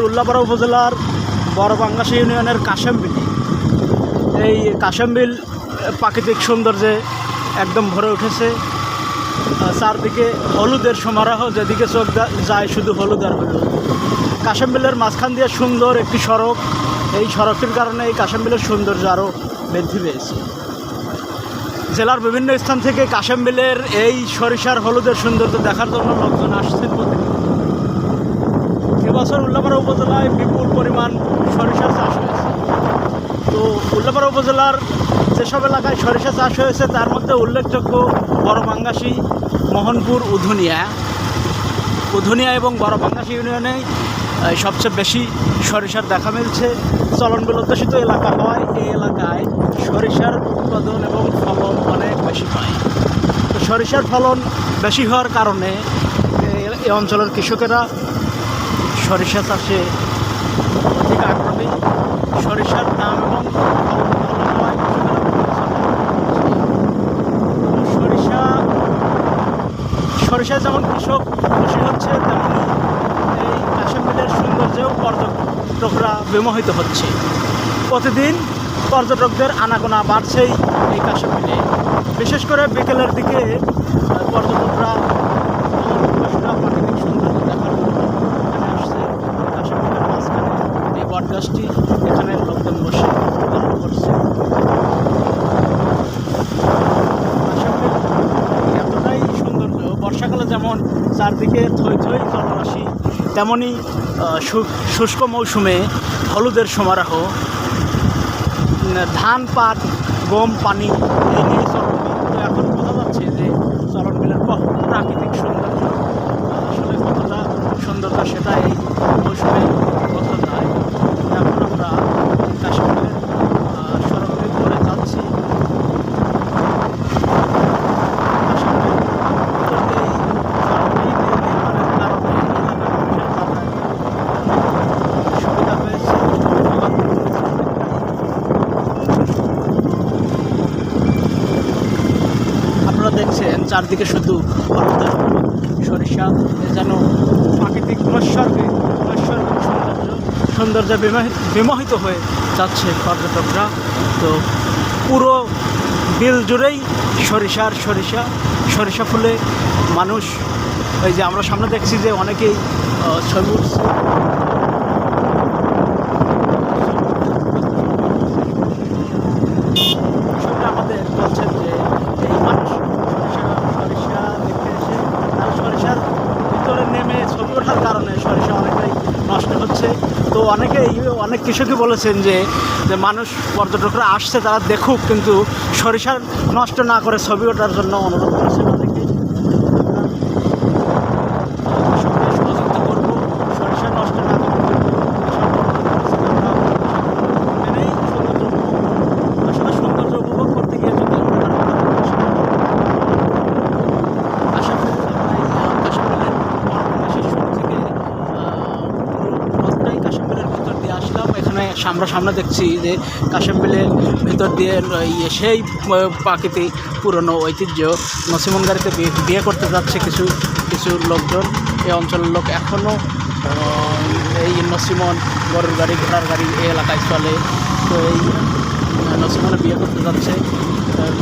উল্লাপাড়া উপজেলার বড়বাঙ্গাসী ইউনিয়নের কাশেমবিল, এই কাশেমবিল প্রাকৃতিক সৌন্দর্যে একদম ভরে উঠেছে। চারদিকে হলুদের সমারোহ, যেদিকে চোখ যায় শুধু হলুদ আর হলুদ। কাশেমবিলের মাঝখান দিয়ে সুন্দর একটি সড়ক, এই সড়কটির কারণে এই কাশেমবিলের সৌন্দর্য আরও বৃদ্ধি পেয়েছে। জেলার বিভিন্ন স্থান থেকে কাশেমবিলের এই সরিষার হলুদের সৌন্দর্য দেখার জন্য লোকজন আসছেন প্রতিদিন। এবছর উল্লাপাড়া উপজেলায় বিপুল পরিমাণ সরিষা চাষ হয়েছে। তো উল্লাপাড়া উপজেলার যেসব এলাকায় সরিষা চাষ হয়েছে তার মধ্যে উল্লেখযোগ্য বড়বাঙ্গাসী, মোহনপুর, উধুনিয়া এবং বড়বাঙ্গাসী ইউনিয়নে সবচেয়ে বেশি সরিষার দেখা মিলছে। চলনবিল অধ্যুষিত এলাকা হওয়ায় এই এলাকায় সরিষার উৎপাদন এবং ফলন অনেক বেশি হয়। তো সরিষার ফলন বেশি হওয়ার কারণে এই অঞ্চলের কৃষকেরা সরিষা চাষে অধিক আগ্রহী। সরিষার দাম এবং সরিষা যেমন কৃষক খুশি হচ্ছে, তেমনি এই কাশেমবিলের সৌন্দর্যেও পর্যটকরা বিমোহিত হচ্ছে। প্রতিদিন পর্যটকদের আনাগোনা বাড়ছেই এই কাশেমবিলে। বিশেষ করে বিকেলের দিকে পর্যটকরা প্রাকৃতিক সৌন্দর্য দেখার জন্য এখানে আসছে। কাশেমবিলের মাঝখানে এই বটগাছটি, এখানে লোকজন বসে গল্প করছে। এতটাই সৌন্দর্য, বর্ষাকালে যেমন চারদিকে থই থই জলরাশি, তেমনই শুষ্ক মৌসুমে হলুদের সমারোহ, ধান, পাট, গম, পানি এই নিয়ে চলনবিল। তো এখন বোঝা যাচ্ছে যে চলনবিলের প্রাকৃতিক সৌন্দর্য আসলে কতটা সৌন্দর্য সেটা এই মৌসুমে বোঝা যায়। এখন আমরা কাশেমবিলের সড়ক দিয়ে ধরে যাচ্ছি। আপনারা দেখছেন চারদিকে শুধু হলুদের সরিষা, যেন প্রাকৃতিক নৈসর্গিক সৌন্দর্যে বিমোহিত হয়ে যাচ্ছে পর্যটকরা। তো পুরো বিল জুড়েই সরিষা ফুলে মানুষ, এই যে আমরা সামনে দেখছি যে অনেকেই ছবি উঠছে। আমাদের বলছেন যে এই মানুষ সরিষা দেখতে এসে তারা সরিষার ভিতরে নেমে ছবি ওঠার কারণে সরিষা অনেকটাই নষ্ট হচ্ছে। তো অনেক কৃষকই বলেছেন যে মানুষ, পর্যটকরা আসছে তারা দেখুক, কিন্তু সরিষা নষ্ট না করে ছবি ওঠার জন্য অনুরোধ করেছেন অনেকে। সহযোগিতা করবো, সরিষা নষ্ট না করে সৌন্দর্য উপভোগ করতে গিয়ে যদি আশা করি কাশেমবিলের শুরু থেকে পুরোটাই কাশেমবিলের ভিতর দিয়ে আসলাম। এখানে সামনে দেখছি যে কাশেমবিলের ভিতর দিয়ে সেই প্রাকৃতিক পুরনো ঐতিহ্য নসিমন গাড়িতে বিয়ে করতে যাচ্ছে কিছু লোকজন। এই অঞ্চলের লোক এখনও এই নসিমন গরুর গাড়ি, ঘোড়ার গাড়ি এই এলাকায় চলে। তো এই নসিমনে বিয়ে করতে যাচ্ছে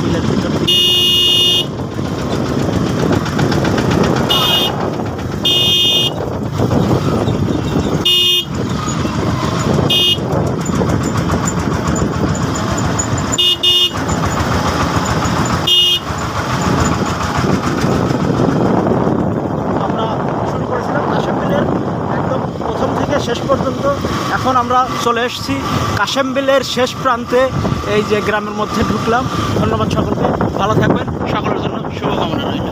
বিলের ভিতর দিয়ে। শেষ পর্যন্ত এখন আমরা চলে এসেছি কাশেমবিলের শেষ প্রান্তে, এই যে গ্রামের মধ্যে ঢুকলাম। ধন্যবাদ সকলকে, ভালো থাকবেন, সকলের জন্য শুভকামনা রইল।